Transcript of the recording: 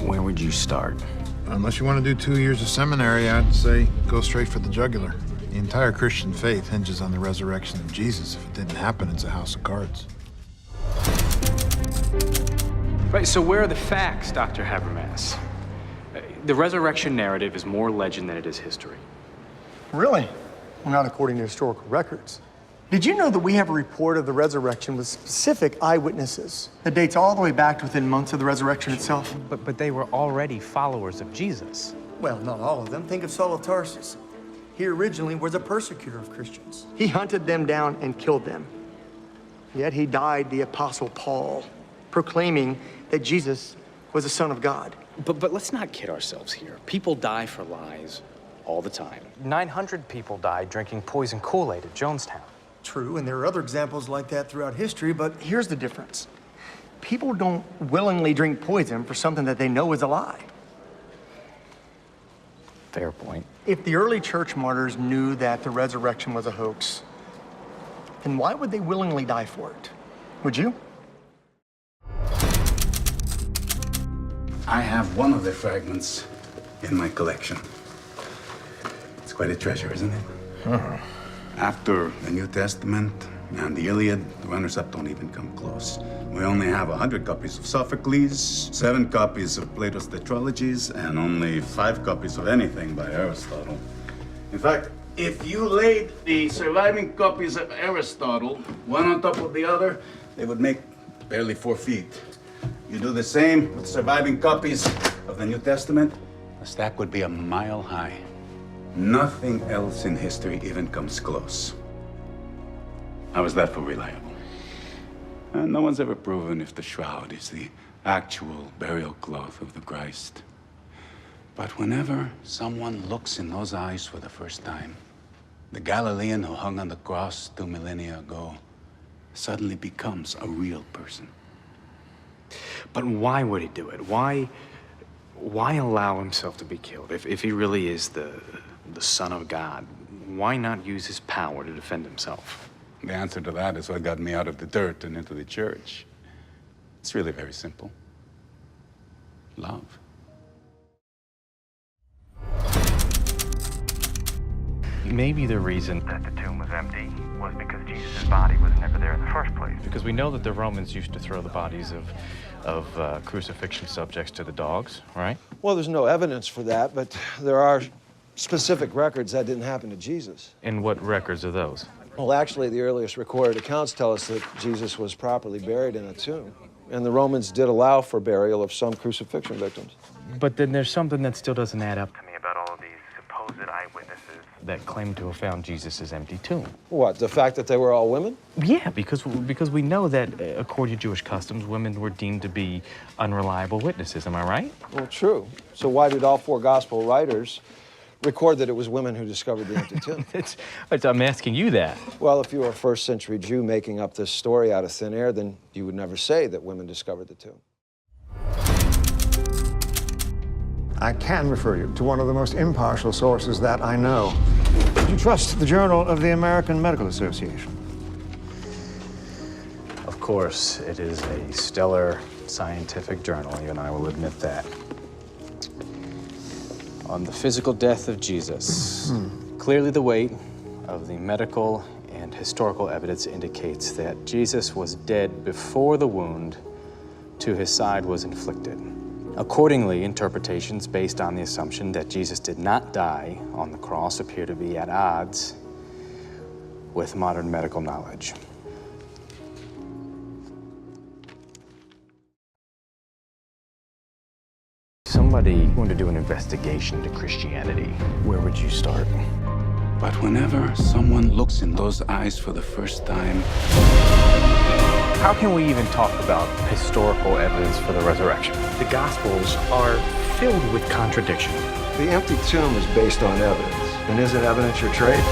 Where would you start? Unless you want to do 2 years of seminary, I'd say go straight for the jugular. The entire Christian faith hinges on the resurrection of Jesus. If it didn't happen, it's a house of cards. Right, so where are the facts, Dr. Habermas? The resurrection narrative is more legend than it is history. Really? Well, not according to historical records. Did you know that we have a report of the resurrection with specific eyewitnesses that dates all the way back to within months of the resurrection itself? But they were already followers of Jesus. Well, not all of them. Think of Saul of Tarsus. He originally was a persecutor of Christians. He hunted them down and killed them. Yet he died the Apostle Paul, proclaiming that Jesus was the Son of God. But let's not kid ourselves here. People die for lies all the time. 900 people died drinking poison Kool-Aid at Jonestown. True, and there are other examples like that throughout history, but here's the difference. People don't willingly drink poison for something that they know is a lie. Fair point. If the early church martyrs knew that the resurrection was a hoax, then why would they willingly die for it? Would you? I have one of the fragments in my collection. It's quite a treasure, isn't it? After the New Testament and the Iliad, the runners-up don't even come close. We only have 100 copies of Sophocles, 7 copies of Plato's Tetralogies, and only 5 copies of anything by Aristotle. In fact, if you laid the surviving copies of Aristotle one on top of the other, they would make barely 4 feet. You do the same with surviving copies of the New Testament, the stack would be a mile high. Nothing else in history even comes close. How is that for reliable? And no one's ever proven if the shroud is the actual burial cloth of the Christ. But whenever someone looks in those eyes for the first time, the Galilean who hung on the cross 2 millennia ago suddenly becomes a real person. But why would he do it? Why allow himself to be killed? If he really is the Son of God, why not use his power to defend himself? The answer to that is what got me out of the dirt and into the church. It's really very simple. Love. Maybe the reason that the tomb was empty was because Jesus' body was never there in the first place. Because we know that the Romans used to throw the bodies of crucifixion subjects to the dogs, right? Well, there's no evidence for that, but there are specific records that didn't happen to Jesus. And what records are those? Well, actually, the earliest recorded accounts tell us that Jesus was properly buried in a tomb. And the Romans did allow for burial of some crucifixion victims. But then there's something that still doesn't add up to me about all of these supposed eyewitnesses that claim to have found Jesus' empty tomb. What, the fact that they were all women? Yeah, because we know that according to Jewish customs, women were deemed to be unreliable witnesses. Am I right? Well, true. So why did all 4 gospel writers record that it was women who discovered the empty tomb? I'm asking you that. Well, if you were a first-century Jew making up this story out of thin air, then you would never say that women discovered the tomb. I can refer you to one of the most impartial sources that I know. Would you trust the Journal of the American Medical Association? Of course, it is a stellar scientific journal, even I will admit that. On the physical death of Jesus, clearly the weight of the medical and historical evidence indicates that Jesus was dead before the wound to his side was inflicted. Accordingly, interpretations based on the assumption that Jesus did not die on the cross appear to be at odds with modern medical knowledge. Somebody going to do an investigation into Christianity. Where would you start? But whenever someone looks in those eyes for the first time, How can we even talk about historical evidence for the resurrection? The Gospels are filled with contradiction. The empty tomb is based on evidence. And isn't evidence your trade?